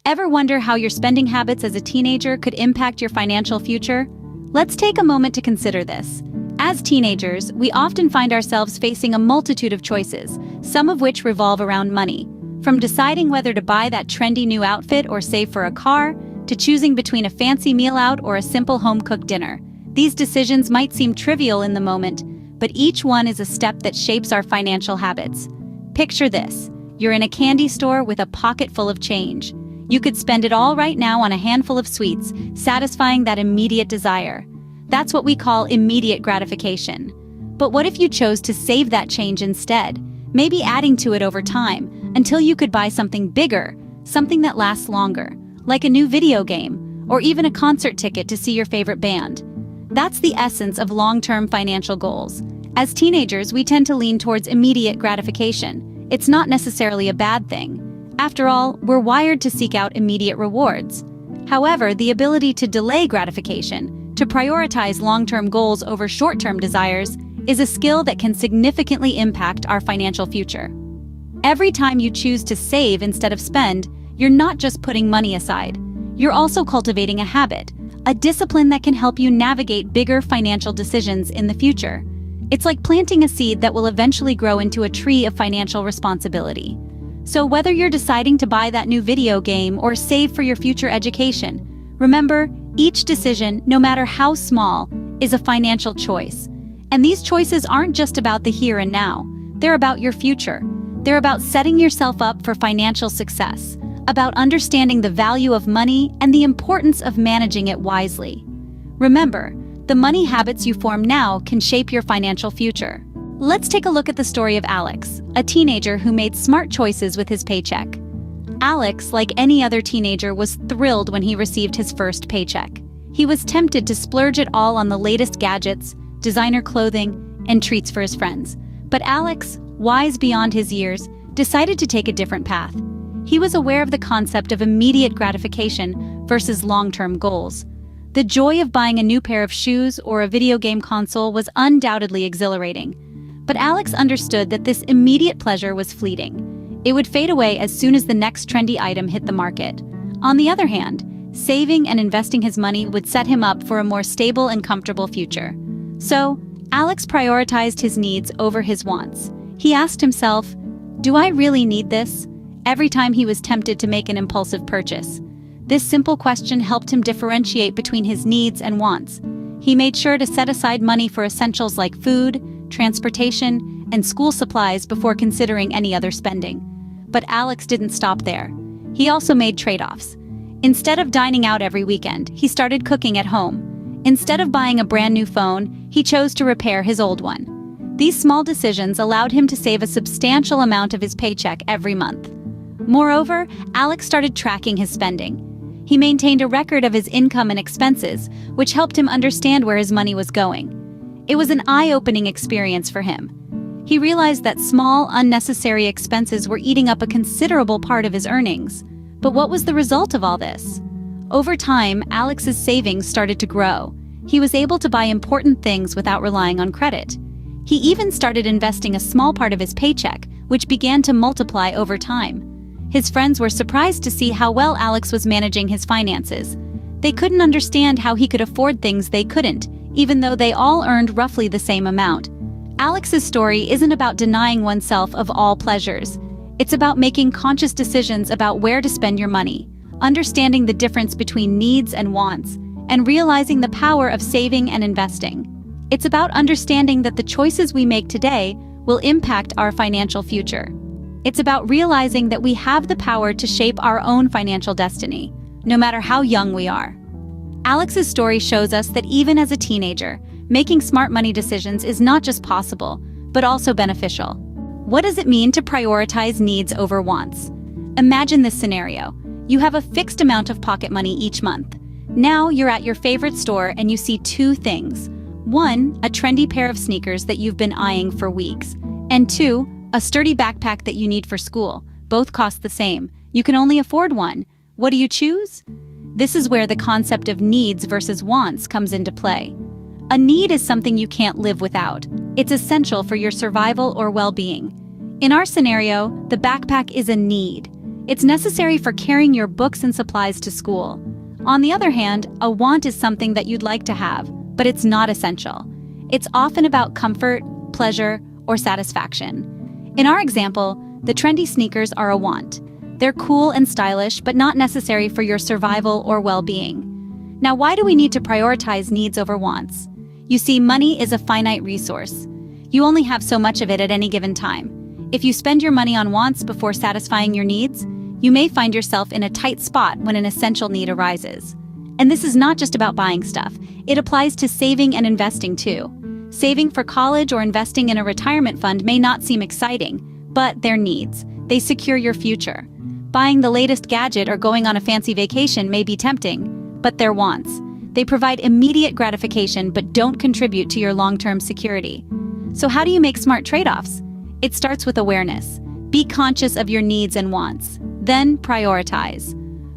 Ever wonder how your spending habits as a teenager could impact your financial future? Let's take a moment to consider this. As teenagers, we often find ourselves facing a multitude of choices, some of which revolve around money. From deciding whether to buy that trendy new outfit or save for a car, to choosing between a fancy meal out or a simple home-cooked dinner. These decisions might seem trivial in the moment, but each one is a step that shapes our financial habits. Picture this. You're in a candy store with a pocket full of change. You could spend it all right now on a handful of sweets, satisfying that immediate desire. That's what we call immediate gratification. But what if you chose to save that change instead, maybe adding to it over time, until you could buy something bigger, something that lasts longer, like a new video game, or even a concert ticket to see your favorite band? That's the essence of long-term financial goals. As teenagers, we tend to lean towards immediate gratification. It's not necessarily a bad thing. After all, we're wired to seek out immediate rewards. However, the ability to delay gratification, to prioritize long-term goals over short-term desires, is a skill that can significantly impact our financial future. Every time you choose to save instead of spend, you're not just putting money aside. You're also cultivating a habit, a discipline that can help you navigate bigger financial decisions in the future. It's like planting a seed that will eventually grow into a tree of financial responsibility. So whether you're deciding to buy that new video game or save for your future education, remember, each decision, no matter how small, is a financial choice. And these choices aren't just about the here and now. They're about your future. They're about setting yourself up for financial success, about understanding the value of money and the importance of managing it wisely. Remember, the money habits you form now can shape your financial future. Let's take a look at the story of Alex, a teenager who made smart choices with his paycheck. Alex, like any other teenager, was thrilled when he received his first paycheck. He was tempted to splurge it all on the latest gadgets, designer clothing, and treats for his friends. But Alex, wise beyond his years, decided to take a different path. He was aware of the concept of immediate gratification versus long-term goals. The joy of buying a new pair of shoes or a video game console was undoubtedly exhilarating. But Alex understood that this immediate pleasure was fleeting. It would fade away as soon as the next trendy item hit the market. On the other hand, saving and investing his money would set him up for a more stable and comfortable future. So, Alex prioritized his needs over his wants. He asked himself, "Do I really need this?" every time he was tempted to make an impulsive purchase. This simple question helped him differentiate between his needs and wants. He made sure to set aside money for essentials like food, transportation, and school supplies before considering any other spending. But Alex didn't stop there. He also made trade-offs. Instead of dining out every weekend, he started cooking at home. Instead of buying a brand new phone, he chose to repair his old one. These small decisions allowed him to save a substantial amount of his paycheck every month. Moreover, Alex started tracking his spending. He maintained a record of his income and expenses, which helped him understand where his money was going. It was an eye-opening experience for him. He realized that small, unnecessary expenses were eating up a considerable part of his earnings. But what was the result of all this? Over time, Alex's savings started to grow. He was able to buy important things without relying on credit. He even started investing a small part of his paycheck, which began to multiply over time. His friends were surprised to see how well Alex was managing his finances. They couldn't understand how he could afford things they couldn't, even though they all earned roughly the same amount. Alex's story isn't about denying oneself of all pleasures. It's about making conscious decisions about where to spend your money, understanding the difference between needs and wants, and realizing the power of saving and investing. It's about understanding that the choices we make today will impact our financial future. It's about realizing that we have the power to shape our own financial destiny, no matter how young we are. Alex's story shows us that even as a teenager, making smart money decisions is not just possible, but also beneficial. What does it mean to prioritize needs over wants? Imagine this scenario. You have a fixed amount of pocket money each month. Now you're at your favorite store and you see two things. One, a trendy pair of sneakers that you've been eyeing for weeks. And two, a sturdy backpack that you need for school. Both cost the same. You can only afford one. What do you choose? This is where the concept of needs versus wants comes into play. A need is something you can't live without. It's essential for your survival or well-being. In our scenario, the backpack is a need. It's necessary for carrying your books and supplies to school. On the other hand, a want is something that you'd like to have, but it's not essential. It's often about comfort, pleasure, or satisfaction. In our example, the trendy sneakers are a want. They're cool and stylish, but not necessary for your survival or well-being. Now, why do we need to prioritize needs over wants? You see, money is a finite resource. You only have so much of it at any given time. If you spend your money on wants before satisfying your needs, you may find yourself in a tight spot when an essential need arises. And this is not just about buying stuff. It applies to saving and investing too. Saving for college or investing in a retirement fund may not seem exciting, but they're needs. They secure your future. Buying the latest gadget or going on a fancy vacation may be tempting, but they're wants. They provide immediate gratification but don't contribute to your long-term security. So how do you make smart trade-offs? It starts with awareness. Be conscious of your needs and wants. Then prioritize.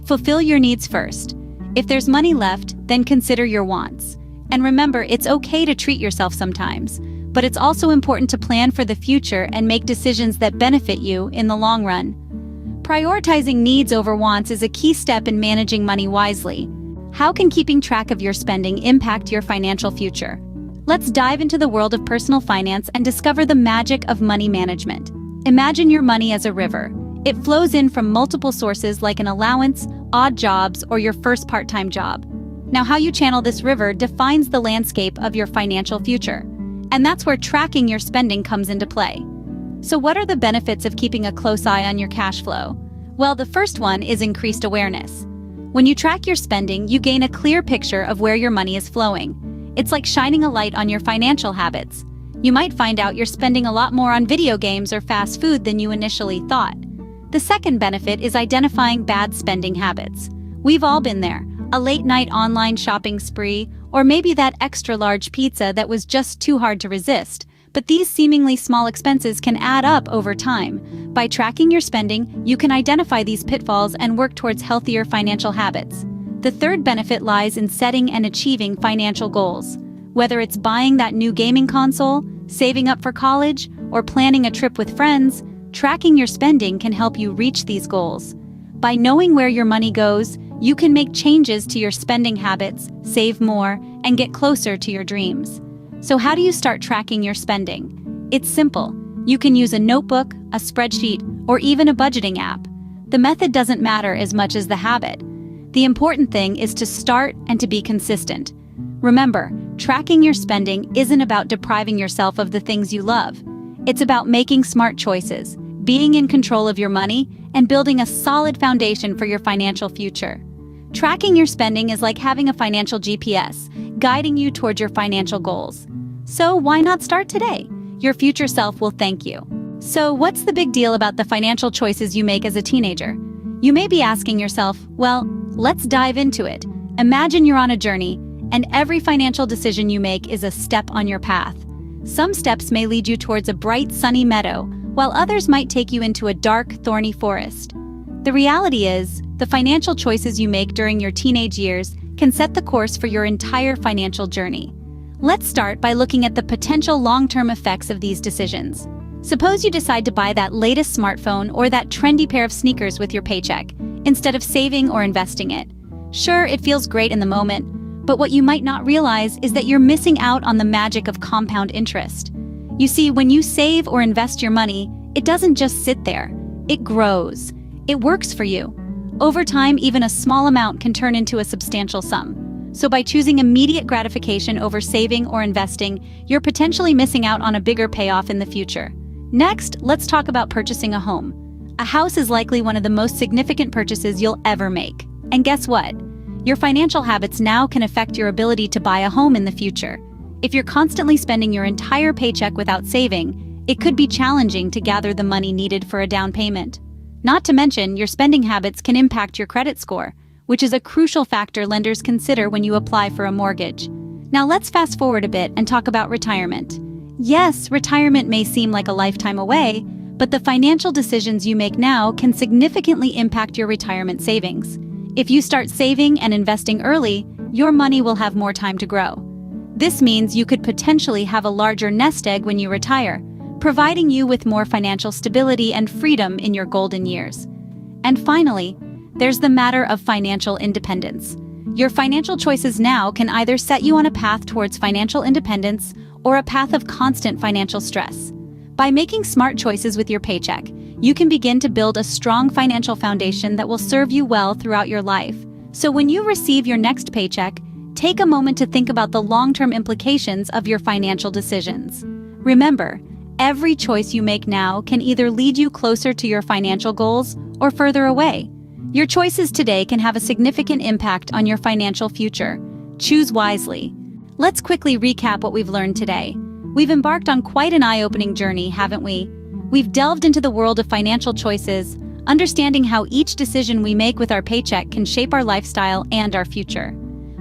Fulfill your needs first. If there's money left, then consider your wants. And remember, it's okay to treat yourself sometimes, but it's also important to plan for the future and make decisions that benefit you in the long run. Prioritizing needs over wants is a key step in managing money wisely. How can keeping track of your spending impact your financial future? Let's dive into the world of personal finance and discover the magic of money management. Imagine your money as a river. It flows in from multiple sources like an allowance, odd jobs, or your first part-time job. Now, how you channel this river defines the landscape of your financial future. And that's where tracking your spending comes into play. So what are the benefits of keeping a close eye on your cash flow? Well, the first one is increased awareness. When you track your spending, you gain a clear picture of where your money is flowing. It's like shining a light on your financial habits. You might find out you're spending a lot more on video games or fast food than you initially thought. The second benefit is identifying bad spending habits. We've all been there. A late-night online shopping spree, or maybe that extra-large pizza that was just too hard to resist. But these seemingly small expenses can add up over time. By tracking your spending, you can identify these pitfalls and work towards healthier financial habits. The third benefit lies in setting and achieving financial goals. Whether it's buying that new gaming console, saving up for college, or planning a trip with friends, tracking your spending can help you reach these goals. By knowing where your money goes, you can make changes to your spending habits, save more, and get closer to your dreams. So how do you start tracking your spending? It's simple. You can use a notebook, a spreadsheet, or even a budgeting app. The method doesn't matter as much as the habit. The important thing is to start and to be consistent. Remember, tracking your spending isn't about depriving yourself of the things you love. It's about making smart choices, being in control of your money, and building a solid foundation for your financial future. Tracking your spending is like having a financial GPS, guiding you toward your financial goals. So why not start today? Your future self will thank you. So what's the big deal about the financial choices you make as a teenager? You may be asking yourself, well, let's dive into it. Imagine you're on a journey, and every financial decision you make is a step on your path. Some steps may lead you towards a bright, sunny meadow, while others might take you into a dark, thorny forest. The reality is, the financial choices you make during your teenage years can set the course for your entire financial journey. Let's start by looking at the potential long-term effects of these decisions. Suppose you decide to buy that latest smartphone or that trendy pair of sneakers with your paycheck, instead of saving or investing it. Sure, it feels great in the moment, but what you might not realize is that you're missing out on the magic of compound interest. You see, when you save or invest your money, it doesn't just sit there. It grows. It works for you. Over time, even a small amount can turn into a substantial sum. So by choosing immediate gratification over saving or investing, you're potentially missing out on a bigger payoff in the future. Next, let's talk about purchasing a home. A house is likely one of the most significant purchases you'll ever make. And guess what? Your financial habits now can affect your ability to buy a home in the future. If you're constantly spending your entire paycheck without saving, it could be challenging to gather the money needed for a down payment. Not to mention, your spending habits can impact your credit score, which is a crucial factor lenders consider when you apply for a mortgage. Now let's fast forward a bit and talk about retirement. Yes, retirement may seem like a lifetime away, but the financial decisions you make now can significantly impact your retirement savings. If you start saving and investing early, your money will have more time to grow. This means you could potentially have a larger nest egg when you retire, providing you with more financial stability and freedom in your golden years. And finally, there's the matter of financial independence. Your financial choices now can either set you on a path towards financial independence or a path of constant financial stress. By making smart choices with your paycheck, you can begin to build a strong financial foundation that will serve you well throughout your life. So when you receive your next paycheck, take a moment to think about the long-term implications of your financial decisions. Remember, every choice you make now can either lead you closer to your financial goals or further away. Your choices today can have a significant impact on your financial future. Choose wisely. Let's quickly recap what we've learned today. We've embarked on quite an eye-opening journey, haven't we? We've delved into the world of financial choices, understanding how each decision we make with our paycheck can shape our lifestyle and our future.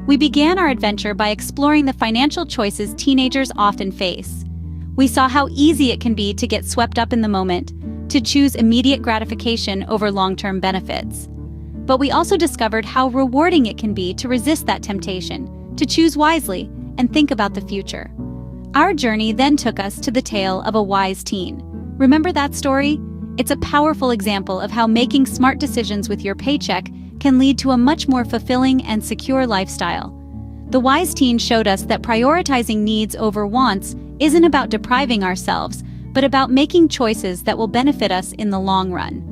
We began our adventure by exploring the financial choices teenagers often face. We saw how easy it can be to get swept up in the moment, to choose immediate gratification over long-term benefits. But we also discovered how rewarding it can be to resist that temptation, to choose wisely, and think about the future. Our journey then took us to the tale of a wise teen. Remember that story? It's a powerful example of how making smart decisions with your paycheck can lead to a much more fulfilling and secure lifestyle. The wise teen showed us that prioritizing needs over wants isn't about depriving ourselves, but about making choices that will benefit us in the long run.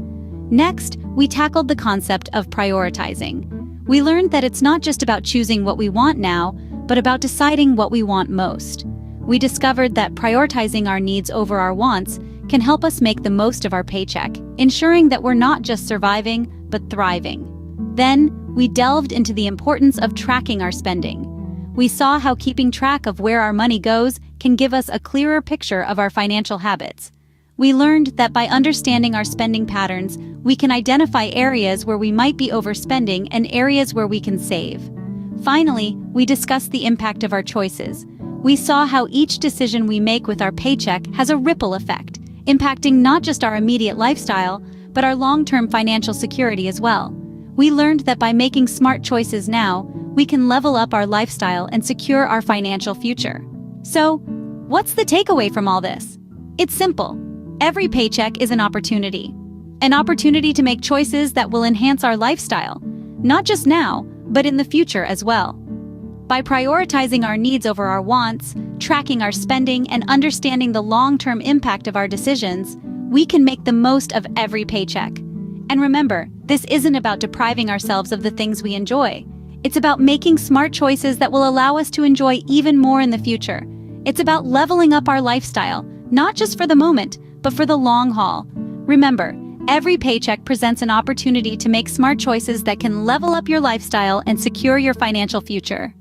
Next, we tackled the concept of prioritizing. We learned that it's not just about choosing what we want now, but about deciding what we want most. We discovered that prioritizing our needs over our wants can help us make the most of our paycheck, ensuring that we're not just surviving, but thriving. Then, we delved into the importance of tracking our spending. We saw how keeping track of where our money goes can give us a clearer picture of our financial habits. We learned that by understanding our spending patterns, we can identify areas where we might be overspending and areas where we can save. Finally, we discussed the impact of our choices. We saw how each decision we make with our paycheck has a ripple effect, impacting not just our immediate lifestyle, but our long-term financial security as well. We learned that by making smart choices now, we can level up our lifestyle and secure our financial future. So, what's the takeaway from all this? It's simple. Every paycheck is an opportunity. An opportunity to make choices that will enhance our lifestyle, not just now, but in the future as well. By prioritizing our needs over our wants, tracking our spending, and understanding the long-term impact of our decisions, we can make the most of every paycheck. And remember, this isn't about depriving ourselves of the things we enjoy. It's about making smart choices that will allow us to enjoy even more in the future. It's about leveling up our lifestyle, not just for the moment, but for the long haul. Remember, every paycheck presents an opportunity to make smart choices that can level up your lifestyle and secure your financial future.